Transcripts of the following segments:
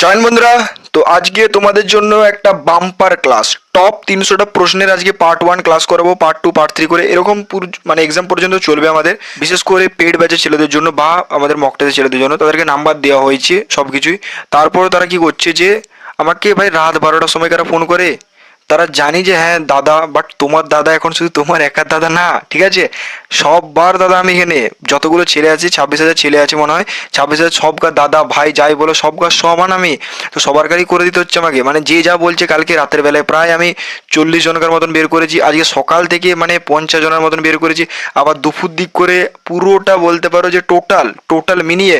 Join বন্ধুরা। তো আজকে তোমাদের জন্য একটা বাম্পার ক্লাস, টপ 300টা প্রশ্নের আজকে পার্ট 1 ক্লাস করাবো, পার্ট 2 পার্ট 3 করে এরকম মানে এক্সাম পর্যন্ত চলবে আমাদের। বিশেষ করে পেড ব্যাচের ছেলেদের জন্য বা আমাদের মক টেস্টের ছেলেদের জন্য তাদেরকে নাম্বার দেওয়া হয়েছে সব কিছুই। তারপর তারা কি করছে যে আমাকে ভাই রাত 12টার সময় কারা ফোন করে, তারা জানি যে হ্যাঁ দাদা, বাট তোমার দাদা এখন শুধু তোমার একার দাদা না, ঠিক আছে? সববার দাদা আমি এখানে যতগুলো ছেলে আছে, 26,000 ছেলে আছে মনে হয়, 26,000 সবকার দাদা ভাই যাই বলো সবকার সমান আমি। তো সবার কারই করে দিতে হচ্ছে আমাকে, মানে যে যা বলছে। কালকে রাতের বেলায় প্রায় আমি 40 জনকার মতন বের করেছি, আজকে সকাল থেকে মানে 50 জনের মতন বের করেছি, আবার দুপুর দিক করে পুরোটা বলতে পারো যে টোটাল মিনিয়ে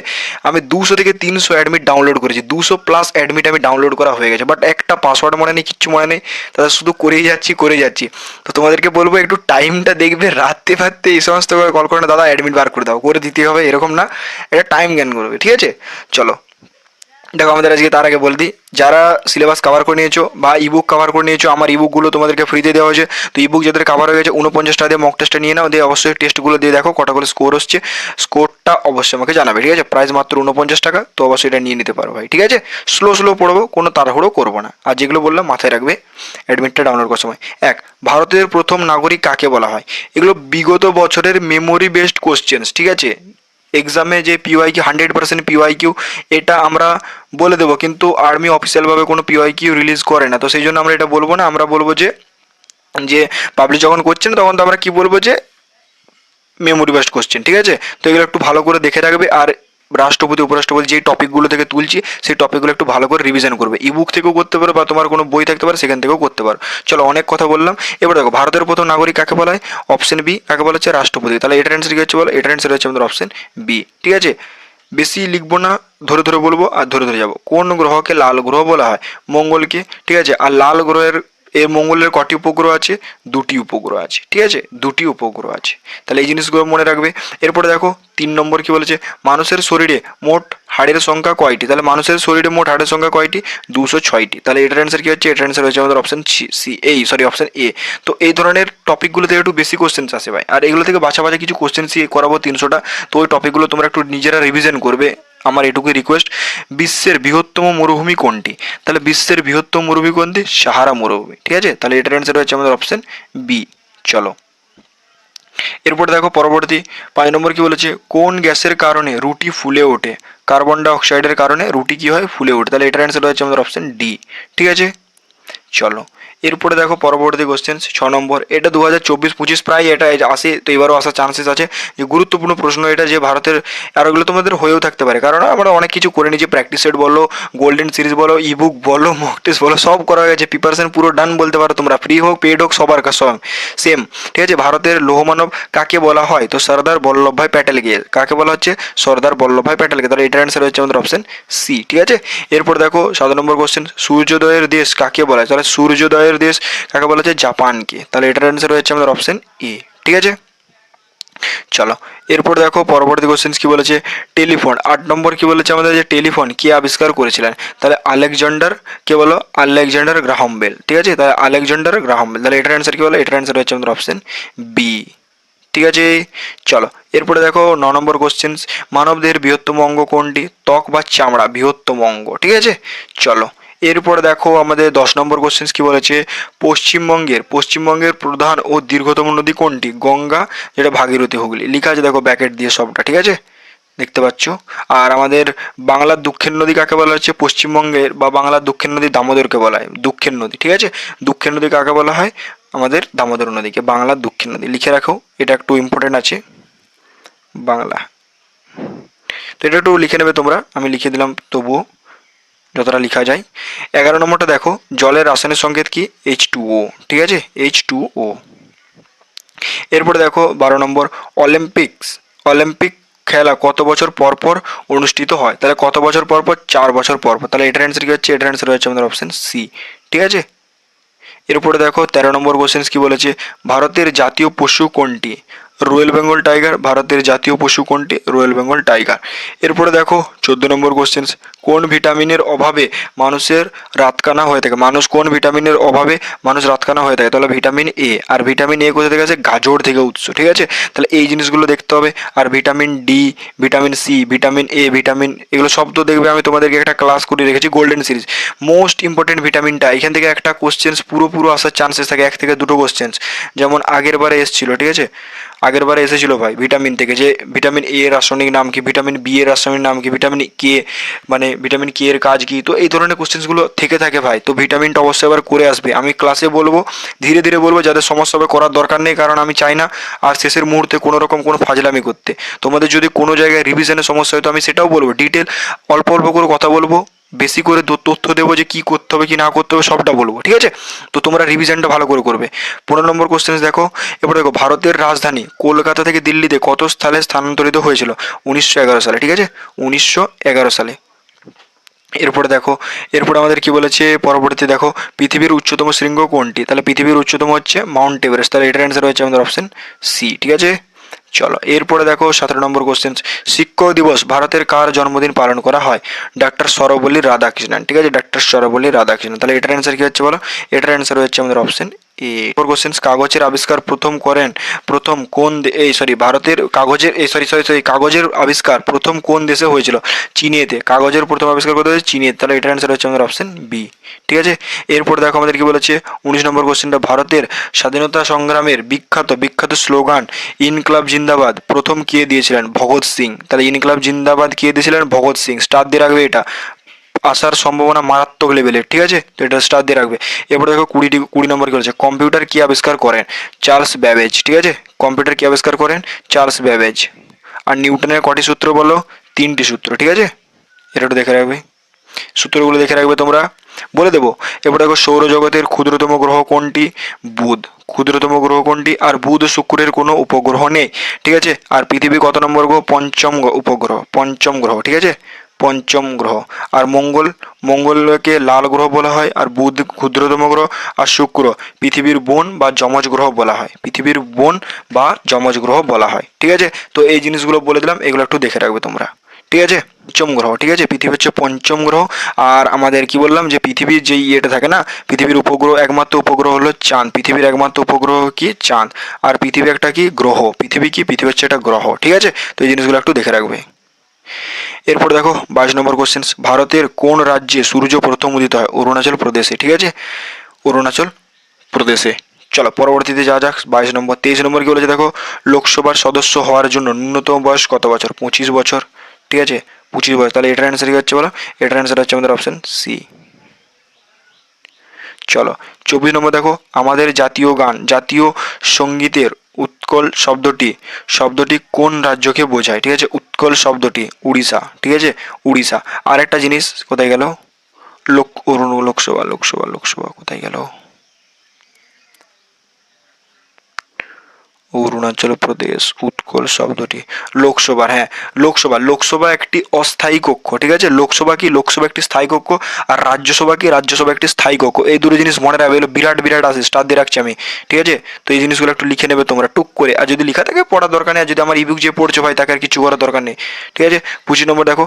আমি 200 থেকে 300 অ্যাডমিট ডাউনলোড করেছি, 200 প্লাস অ্যাডমিট আমি ডাউনলোড করা হয়ে গেছে, বাট একটা পাসওয়ার্ড মনে নেই, কিচ্ছু মনে নেই। তাদের শুধু করেই যাচ্ছি। তো তোমাদেরকে বলবো একটু টাইমটা দেখবে, রাত্রে ফাত্রে এই সমস্ত কল করে না দাদা অ্যাডমিট বার করে দাও, করে দিতে হবে এরকম না, এটা টাইম জ্ঞান করবে, ঠিক আছে? চলো দেখো, আমাদের আজকে তার আগে বল দিই, যারা সিলেবাস কভার করে নিয়েছো বা ইবুক কভার করে নিয়েছো, আমার ইবুকগুলো তোমাদেরকে ফ্রিতে দেওয়া হয়েছে। তো ইবুক যাদের কভার হয়ে গেছে 49টা দিয়ে মক টেস্টটা নিয়ে নাও, দিয়ে অবশ্যই টেস্টগুলো দিয়ে দেখো কটা করে স্কোর হচ্ছে, স্কোরটা অবশ্যই আমাকে জানাবে, ঠিক আছে? প্রাইস মাত্র 49 টাকা, তো অবশ্যই এটা নিয়ে নিতে পারো ভাই, ঠিক আছে? স্লো পড়বো, কোনো তাড়াহুড়ো করবো না, আর যেগুলো বললাম মাথায় রাখবে অ্যাডমিটটা ডাউনলোড করার সময়। ভারতের প্রথম নাগরিক কাকে বলা হয়? এগুলো বিগত বছরের মেমোরি বেসড কোশ্চেন্স, ঠিক আছে? এক্সামে যে পিওয়াই কিউ 100% পিওয়াই কিউ, এটা আমরা বলে দেবো, কিন্তু আর্মি অফিসিয়ালভাবে কোনো পিওয়াই কিউ রিলিজ করে না, তো সেই জন্য আমরা এটা বলবো না। আমরা বলবো যে যে পাবলিশ যখন করছে না তখন তো আমরা কি বলবো যে মেমোরি বেসড কোশ্চেন, ঠিক আছে? তো এগুলো একটু ভালো করে দেখে রাখবে। আর রাষ্ট্রপতি উপরাষ্ট্রপতি যেই টপিকগুলো থেকে তুলছি সেই টপিকগুলো একটু ভালো করে রিভিশন করবে, ইবুক থেকেও করতে পারো বা তোমার কোনো বই থাকতে পারে সেখান থেকেও করতে পারো। চলো অনেক কথা বললাম, এবার দেখো ভারতের প্রথম নাগরিক কাকে বলা হয়? অপশন বি, কাকে বলা হচ্ছে? রাষ্ট্রপতি। তাহলে এটার অ্যান্সার কী হচ্ছে বলো? এটার অ্যান্সার হচ্ছে আমাদের অপশন বি, ঠিক আছে? বেশি লিখবো না, ধরে বলবো আর ধরে যাবো। কোন গ্রহকে লাল গ্রহ বলা হয়? মঙ্গলকে, ঠিক আছে? আর লাল গ্রহের মঙ্গলের কটি উপগ্রহ আছে? 2টি উপগ্রহ আছে, ঠিক আছে? 2টি উপগ্রহ আছে, তাহলে এই জিনিসগুলো মনে রাখবে। এরপরে দেখো 3 নম্বর কি বলেছে? মানুষের শরীরে মোট হাড়ের সংখ্যা কয়টি? তাহলে মানুষের শরীরে মোট হাড়ের সংখ্যা কয়টি? 206টি। তাহলে এটার অ্যান্সার কি হচ্ছে? এটার অ্যান্সার হচ্ছে আমাদের অপশন সি, অপশন এ। তো এই ধরনের টপিকগুলো থেকে একটু বেশি কোশ্চেন্স আসে ভাই, আর এগুলো থেকে বাছা কিছু কোশ্চেন্স করাবো 300টা। তো ওই টপিকগুলো তোমরা একটু নিজেরা রিভিশন করবে, আমার এটুকুই রিকোয়েস্ট। বিশ্বের বৃহত্তম মরুভূমি কোনটি? তাহলে বিশ্বের বৃহত্তম মরুভূমি কোনটি? সাহারা মরুভূমি, ঠিক আছে? তাহলে এটার অ্যান্সার হচ্ছে আমাদের অপশন বি। চলো এরপরে দেখো পরবর্তী 5 নম্বর কি বলেছে? কোন গ্যাসের কারণে রুটি ফুলে ওঠে? কার্বন ডাই অক্সাইডের কারণে রুটি কি হয়? ফুলে ওঠে। তাহলে এটার অ্যান্সার হচ্ছে আমাদের অপশন ডি, ঠিক আছে? চলো এরপরে দেখো পরবর্তী কোশ্চেন 6 নম্বর, এটা 2024-25 প্রায় এটা আসে, তো এবারও আসার চান্সেস আছে। যে গুরুত্বপূর্ণ প্রশ্ন এটা, যে ভারতের, আর ওগুলো তোমাদের হয়েও থাকতে পারে, কারণ আমরা অনেক কিছু করে নিয়েছি, প্র্যাকটিস সেট বলো, গোল্ডেন সিরিজ বলো, ইবুক বলো, মক টেস্ট বলো, সব করা হয়ে গেছে, প্রিপারেশন পুরো ডান বলতে পারো তোমরা, ফ্রি হোক পেড হোক সবার কাছে সেম, ঠিক আছে? ভারতের লৌহমানব কাকে বলা হয়? তো সর্দার বল্লভভাই প্যাটেলকে। কাকে বলা হচ্ছে? সর্দার বল্লভভাই প্যাটেলকে। তাহলে এটার অ্যান্সার হচ্ছে আমাদের অপশন সি, ঠিক আছে? এরপর দেখো 7 নম্বর কোশ্চেন, সূর্যোদয়ের দেশ কাকে বলা হয়? তাহলে সূর্যোদয়ের দেশ কাকে বলা হচ্ছে? জাপানকে। তাহলে এটার অ্যান্সার হচ্ছে আমাদের অপশন এ, ঠিক আছে? চলো এরপর দেখো পরবর্তী কোশ্চেন কি বলেছে? টেলিফোন 8 নম্বর কি বলেছে আমাদের? যে টেলিফোন কে আবিষ্কার করেছিলেন? তাহলে আলেকজান্ডার, কে বলো? আলেকজান্ডার গ্রাহাম বেল, ঠিক আছে? তাহলে আলেকজান্ডার গ্রাহাম বেল। তাহলে এটার অ্যান্সার কি বলো? এটার অ্যান্সার হচ্ছে আমাদের অপশন বি, ঠিক আছে? চলো এরপরে দেখো 9 নম্বর কোশ্চেন, মানবদেহের বৃহত্তম অঙ্গ কোনটি? ত্বক বা চামড়া বৃহত্তম অঙ্গ, ঠিক আছে? চলো এরপরে দেখো আমাদের 10 নম্বর কোশ্চেন কি বলেছে? পশ্চিমবঙ্গের প্রধান ও দীর্ঘতম নদী কোনটি? গঙ্গা, যেটা ভাগীরথী, হুগলি, লেখা আছে দেখো ব্যাকেট দিয়ে সবটা, ঠিক আছে? দেখতে পাচ্ছ। আর আমাদের বাংলার দুঃখের নদী কাকে বলা হচ্ছে? পশ্চিমবঙ্গের বা বাংলার দুঃখের নদী দামোদরকে বলা হয় দুঃখের নদী, ঠিক আছে? দুঃখের নদী কাকে বলা হয়? আমাদের দামোদর নদীকে। বাংলার দক্ষিণ নদী লিখে রাখো, এটা একটু ইম্পর্টেন্ট আছে, বাংলা। তো এটা একটু লিখে নেবে তোমরা, আমি লিখে দিলাম তবুও যতটা লেখা যায়। 11 নম্বরটা দেখো, জলের রাসায়নিক সংকেত কি? H2O, ঠিক আছে? H2O। এরপরে দেখো 12 নম্বর, অলিম্পিক খেলা কত বছর পর পর অনুষ্ঠিত হয়? তাহলে কত বছর পর পর? 4 বছর পর পর। তাহলে এটার অ্যান্সার কি হচ্ছে? এটার অ্যান্সার হচ্ছে আমাদের অপশন সি, ঠিক আছে? এরপরে দেখো 13 নম্বর কোশ্চেন কি বলেছে? ভারতের জাতীয় পশু কোনটি? Royal Bengal tiger. ভারতের জাতীয় পশু কোনটি? Royal Bengal tiger. এরপরে দেখো 14 নম্বর কোশ্চেন, কোন ভিটামিনের অভাবে মানুষের রাতকানা হয়ে থাকে, কোন ভিটামিনের অভাবে মানুষ রাতকানা হয়ে থাকে? তাহলে vitamin A. R vitamin A কোথা থেকে আছে? গাজর থেকে উৎস, ঠিক আছে? তাহলে এই জিনিসগুলো দেখতে হবে। আর vitamin D, vitamin C, vitamin A, vitamin, এগুলো সব তো দেখবে আমি তোমাদেরকে একটা ক্লাস করে রেখেছি গোল্ডেন সিরিজ। মোস্ট ইম্পর্টেন্ট ভিটামিনটা, এখান থেকে একটা কোশ্চেন্স পুরো আসার চান্সেস থাকে, 1 থেকে 2টো কোশ্চেন্স। যেমন আগের বারে এসেছিল, ঠিক আছে? আগের বারে এসেছিল ভাই ভিটামিন থেকে, যে ভিটামিন এ এর রাসায়নিক নাম কি, ভিটামিন বি এর রাসায়নিক নাম কি, ভিটামিন কে মানে ভিটামিন কে এর কাজ কি। তো এই ধরনের কোশ্চেন্সগুলো থেকে থাকে ভাই। তো ভিটামিনটা অবশ্যই আবার করে আসবে, আমি ক্লাসে বলবো, ধীরে ধীরে বলবো, যাদের সমস্যা হবে করার দরকার নেই, কারণ আমি চাই না আর শেষের মুহূর্তে কোনো রকম কোনো ফাজলামি করতে। তোমাদের যদি কোনো জায়গায় রিভিশনের সমস্যা হয় তো আমি সেটাও বলবো, ডিটেল অল্প অল্প করে কথা বলবো, বেশি করে তথ্য দেবো যে কী করতে হবে কি না করতে হবে সবটা বলবো, ঠিক আছে? তো তোমরা রিভিশনটা ভালো করে করবে। 15 নম্বর কোশ্চেন দেখো। এবার দেখো, ভারতের রাজধানী কলকাতা থেকে দিল্লিতে কত সালে স্থানান্তরিত হয়েছিল? 1911 সালে, ঠিক আছে? 1911 সালে। এরপরে দেখো, এরপরে আমাদের কি বলেছে পরবর্তী দেখো, পৃথিবীর উচ্চতম শৃঙ্গ কোনটি? তাহলে পৃথিবীর উচ্চতম হচ্ছে মাউন্ট এভারেস্ট, তাহলে এটার অ্যান্সার হচ্ছে আমাদের অপশন সি, ঠিক আছে? চলো এরপরে দেখো 17 নম্বর কোশ্চেন, শিক্ষক দিবস ভারতের কার জন্মদিন পালন করা হয়? ডক্টর সর্বপল্লী রাধাকৃষ্ণন, ঠিক আছে? ডক্টর সর্বপল্লী রাধাকৃষ্ণন। তাহলে এটার অ্যান্সার কি হচ্ছে বলো? এটার অ্যান্সার হচ্ছে আমাদের অপশন এ। কোশ্চেন, কাগজের আবিষ্কার প্রথম কোন ভারতের কাগজের কাগজের আবিষ্কার প্রথম কোন দেশে হয়েছিল? চীনেতে। কাগজের প্রথম আবিষ্কার করতে হয়েছে চীনে, তাহলে এটার অ্যান্সার হচ্ছে আমাদের অপশন বি, ঠিক আছে? এরপর দেখো আমাদের কি বলেছে 19 নম্বর কোশ্চেনটা, ভারতের স্বাধীনতা সংগ্রামের বিখ্যাত স্লোগান ইনকলাব জিন্দাবাদ প্রথম কে দিয়েছিলেন? ভগৎ সিং। তাহলে ইনকলাব জিন্দাবাদ কে দিয়েছিলেন? ভগৎ সিং। স্টার দিয়ে রাখবে, এটা আসার সম্ভাবনা মারাত্মক লেভেলের, ঠিক আছে? তো এটা স্টার দিয়ে রাখবে। এরপর দেখো 20 নম্বর কি বলেছে, কম্পিউটার কি আবিষ্কার করেন? চার্লস ব্যাবেজ, ঠিক আছে? কম্পিউটার কি আবিষ্কার করেন? Charles Babbage. আর নিউটনের কটি সূত্র বলো? 3টি সূত্র, ঠিক আছে? এটা একটু দেখে রাখবে, সূত্রগুলো দেখে রাখবে তোমরা, বলে দেবো। এবার দেখো, সৌরজগতের ক্ষুদ্রতম গ্রহ কোনটি? বুধ। ক্ষুদ্রতম গ্রহ কোনটি? আর বুধ ও শুক্রের কোনো উপগ্রহ নেই, ঠিক আছে? আর পৃথিবী কত নম্বর গ্রহ? পঞ্চম গ্রহ, ঠিক আছে? পঞ্চম গ্রহ। আর মঙ্গলকে লাল গ্রহ বলা হয়, আর বুধ ক্ষুদ্রতম গ্রহ, আর শুক্র পৃথিবীর বোন বা যমজ গ্রহ বলা হয়, ঠিক আছে? তো এই জিনিসগুলো বলে দিলাম, এগুলো একটু দেখে রাখবে তোমরা, ঠিক আছে? পঞ্চম গ্রহ, ঠিক আছে? পৃথিবী হচ্ছে পঞ্চম গ্রহ। আর আমাদের কি বললাম, যে পৃথিবীর যে ইয়েটা থাকে না, পৃথিবীর উপগ্রহ, একমাত্র উপগ্রহ হলো চাঁদ। পৃথিবীর একমাত্র উপগ্রহ কি? চাঁদ। আর পৃথিবী একটা কি গ্রহ, পৃথিবী হচ্ছে একটা গ্রহ, ঠিক আছে? তো এই জিনিসগুলো একটু দেখে রাখবে। এরপর দেখো 22 নম্বর কোশ্চেন, ভারতের কোন রাজ্যে সূর্য প্রথম উদিত হয়? অরুণাচল প্রদেশে, ঠিক আছে? অরুণাচল প্রদেশে। চলো পরবর্তীতে যা যাক 22 নম্বর। 23 নম্বর কি বলেছে দেখো, লোকসভার সদস্য হওয়ার জন্য ন্যূনতম বয়স কত বছর? 25 বছর, ঠিক আছে? 25 বছর। তাহলে এটার অ্যান্সার কি হচ্ছে বলো? এটার অ্যান্সার হচ্ছে আমাদের অপশন সি। চলো 24 নম্বর দেখো, আমাদের জাতীয় গান, জাতীয় সঙ্গীতের উৎকল শব্দটি কোন রাজ্যকে বোঝায়? ঠিক আছে? উৎকল শব্দটি উড়িষ্যা, ঠিক আছে? উড়িষ্যা। আর একটা জিনিস কোথায় গেল? লোকসভা কোথায় গেল? অরুণাচল প্রদেশ, উৎকল শব্দটি লোকসভা, হ্যাঁ লোকসভা একটি অস্থায়ী কক্ষ, ঠিক আছে? লোকসভা একটি স্থায়ী কক্ষ, আর রাজ্যসভা একটি স্থায়ী কক্ষ। এই দুটো জিনিস মনে রাখবে, এগুলো বিরাট আছে, স্টার দিয়ে রাখছি আমি, ঠিক আছে? তো এই জিনিসগুলো একটু লিখে নেবে তোমরা টুক করে, আর যদি লেখা থাকে পড়ার দরকার নেই, আর যদি আমার ইবুক যে পড়ছো ভাই তাকে আর কিছু করার দরকার নেই, ঠিক আছে? 25 নম্বর দেখো,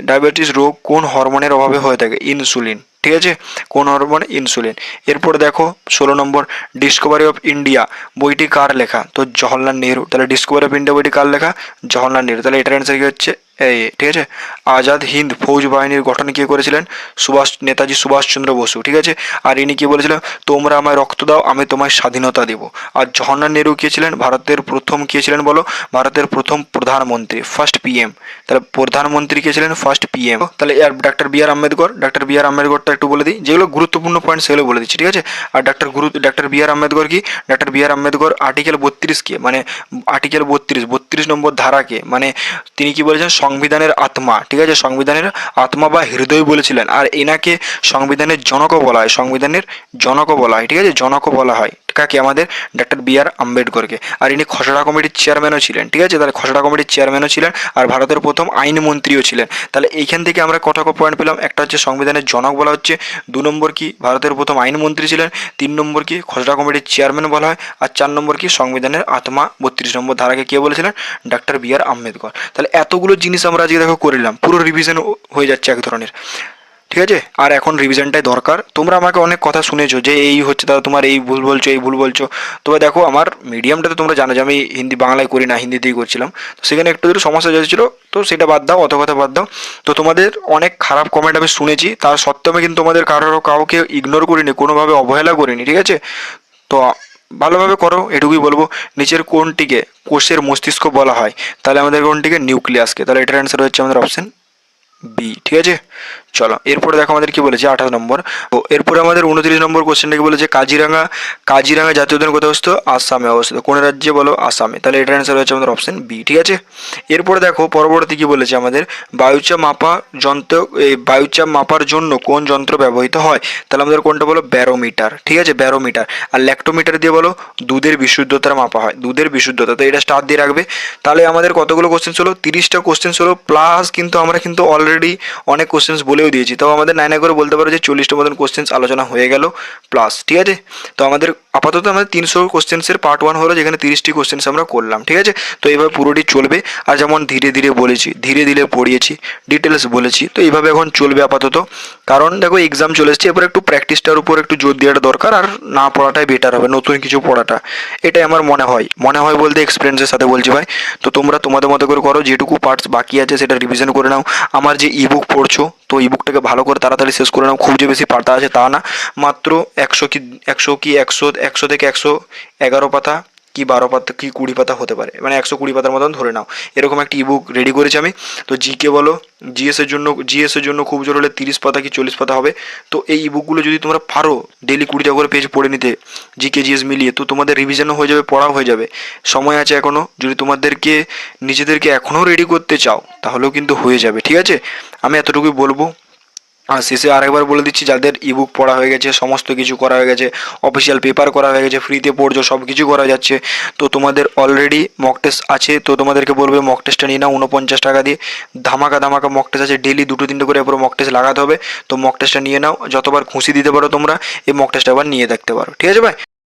ডায়াবেটিস রোগ কোন হরমোনের অভাবে হয়ে থাকে? ইনসুলিন, ঠিক আছে? কোন হরমোন? ইনসুলিন। এরপর দেখো 16 নম্বর, ডিসকভারি অফ ইন্ডিয়া বইটি কার লেখা? তো জওহরলাল নেহরু। তাহলে ডিসকভারি অফ ইন্ডিয়া বইটি কার লেখা? জওহরলাল নেহরু। তাহলে এটার অ্যান্সার কি হচ্ছে এই, ঠিক আছে? আজাদ হিন্দ ফৌজ বাহিনীর গঠন কে করেছিলেন? নেতাজি সুভাষচন্দ্র বসু, ঠিক আছে? আর ইনি কি বলেছিলেন? তোমরা আমায় রক্ত দাও, আমি তোমায় স্বাধীনতা দেব। আর জওহরলাল নেহরু কে ছিলেন? ভারতের প্রথম কে ছিলেন বলো? ভারতের প্রথম প্রধানমন্ত্রী, ফার্স্ট পিএম। তাহলে প্রধানমন্ত্রী কে ছিলেন? First PM. তাহলে আর ডক্টর বি আর আম্বেদকরটা একটু বলে দিই, যেগুলো গুরুত্বপূর্ণ পয়েন্ট সেগুলো বলে দিচ্ছি, ঠিক আছে? আর ডক্টর বি আর আম্বেদকর কি? ডক্টর বি আর আম্বেদকর আর্টিকেল 32 কে, মানে আর্টিকেল 32 নম্বর ধারাকে, মানে তিনি কি বলেছেন? সংবিধানের আত্মা, ঠিক আছে? সংবিধানের আত্মা বা হৃদয় বলেছিলেন। আর এনাকে সংবিধানের জনকও বলা হয়, ঠিক আছে? জনকও বলা হয়। কাকে, আমাদের ডক্টর বি আর আম্বেদকরকে। আর ইনি খসড়া কমিটির চেয়ারম্যানও ছিলেন, ঠিক আছে, তাহলে খসড়া কমিটির চেয়ারম্যানও ছিলেন আর ভারতের প্রথম আইনমন্ত্রীও ছিলেন। তাহলে এইখান থেকে আমরা কটা পয়েন্ট পেলাম, একটা হচ্ছে সংবিধানের জনক বলা হচ্ছে, 2 নম্বর কি ভারতের প্রথম আইনমন্ত্রী ছিলেন, 3 নম্বর কি খসড়া কমিটির চেয়ারম্যান বলা হয়, আর 4 নম্বর কি সংবিধানের আত্মা 32 নম্বর ধারাকে কে বলেছিলেন, ডক্টর বি আর আম্বেদকর। তাহলে এতগুলো জিনিস আমরা আজকে দেখো করলাম, পুরো রিভিশন হয়ে যাচ্ছে এক ধরনের, ঠিক আছে। আর এখন রিভিশনটাই দরকার। তোমরা আমাকে অনেক কথা শুনেছো যে এই হচ্ছে দাদা তোমার এই ভুল বলছো এই ভুল বলছো, তবে দেখো আমার মিডিয়ামটা তো তোমরা জানো যে আমি হিন্দি বাংলায় করি না, হিন্দিতেই করছিলাম, তো সেখানে একটু একটু সমস্যা যাচ্ছিলো, তো সেটা বাদ দাও, অত কথা বাদ দাও। তো তোমাদের অনেক খারাপ কমেন্ট আমি শুনেছি, তার সত্ত্বেও আমি কিন্তু তোমাদের কাউকে ইগনোর করিনি, কোনোভাবে অবহেলা করিনি, ঠিক আছে। তো ভালোভাবে করো, এটুকুই বলবো। নিচের কোনটিকে কোষের মস্তিষ্ক বলা হয়, তাহলে আমাদের কোনটিকে নিউক্লিয়াসকে, তাহলে এটার অ্যান্সার হচ্ছে আমাদের অপশন বি, ঠিক আছে। চলো এরপরে দেখো আমাদের কি বলেছে 28 নম্বর। তো এরপরে আমাদের 29 নম্বর কোশ্চেনটাকে বলেছে কাজিরাঙা, কাজিরাঙা জাতীয় উদ্যান কোথায় অবস্থিত, আসামে অবস্থিত। কোন রাজ্যে বলো, আসামে, তাহলে এটার অ্যান্সার হচ্ছে আমাদের অপশন বি, ঠিক আছে। এরপরে দেখো পরবর্তী কি বলেছে আমাদের, বায়ুচাপ মাপা যন্ত্র, এই বায়ুচাপ মাপার জন্য কোন যন্ত্র ব্যবহৃত হয়, তাহলে আমাদের কোনটা বলো, ব্যারোমিটার, ঠিক আছে, ব্যারোমিটার। আর ল্যাক্টোমিটার দিয়ে বলো দুধের বিশুদ্ধতার মাপা হয়, দুধের বিশুদ্ধতা, তো এটা স্টার দিয়ে রাখবে। তাহলে আমাদের কতগুলো কোশ্চেন হলো, 30টা কোশ্চেন হলো, প্লাস কিন্তু আমরা কিন্তু অলরেডি অনেক কোশ্চেন বলেও দিয়েছি, তো আমাদের নাইনা করে বলতে পারো যে 40টা মতন কোশ্চেন আলোচনা হয়ে গেল প্লাস, ঠিক আছে। তো আমাদের আপাতত আমাদের 300 কোশ্চেন্সের পার্ট 1 হলো, যেখানে 30টি কোশ্চেন্স আমরা করলাম, ঠিক আছে। তো এইভাবে পুরোটি চলবে। আর যেমন ধীরে ধীরে বলেছি, ধীরে ধীরে পড়িয়েছি, ডিটেলস বলেছি, তো এইভাবে এখন চলবে আপাতত। কারণ দেখো এক্সাম চলে এসছে, এরপর একটু প্র্যাকটিসটার উপর একটু জোর দেওয়াটা দরকার, আর না পড়াটাই বেটার হবে, নতুন কিছু পড়াটা, এটাই আমার মনে হয় বলতে এক্সপিরিয়েন্সের সাথে বলছি ভাই। তো তোমরা তোমাদের মতো করে করো, যেটুকু পার্টস বাকি আছে সেটা রিভিশন করে নাও। আমার যে ইবুক পড়ছো, তো ইবুকটাকে ভালো করে তাড়াতাড়ি শেষ করে নাও, খুব যে বেশি পাতা আছে তা না, মাত্র 100 থেকে 111 পাতা কি 12 পাতা কি 20 পাতা হতে পারে, মানে 120 পাতার মতন ধরে নাও, এরকম একটা ইবুক রেডি করেছি আমি। তো জিকে বলো, জিএস এর জন্য খুব জোর হলে 30 পাতা কি 40 পাতা হবে। তো এই ইবুকগুলো যদি তোমরা পারো ডেলি 20টা করে পেজ পড়ে নিতে, জিকে জিএস মিলিয়ে, তো তোমাদের রিভিশনও হয়ে যাবে, পড়াও হয়ে যাবে। সময় আছে এখনও, যদি তোমাদেরকে নিজেদেরকে এখনও রেডি করতে চাও তাহলেও কিন্তু হয়ে যাবে, ঠিক আছে। আমি এতটুকুই বলবো। আর শেষে আরেকবার বলে দিচ্ছি, যাদের ইবুক পড়া হয়ে গেছে, সমস্ত কিছু করা হয়ে গেছে, অফিসিয়াল পেপার করা হয়ে গেছে, ফ্রিতে পড়ছো, সব কিছু করা যাচ্ছে, তো তোমাদের অলরেডি মক টেস্ট আছে, তো তোমাদেরকে বলবে মক টেস্টটা নিয়ে নাও 49 টাকা দিয়ে, ধামাকা ধামাকা মক টেস্ট আছে, ডেলি 2-3টে করে এরপর মক টেস্ট লাগাতে হবে। তো মক টেস্টটা নিয়ে নাও, যতবার খুশি দিতে পারো তোমরা এই মক টেস্ট আবার নিয়ে দেখতে পারো, ঠিক আছে ভাই।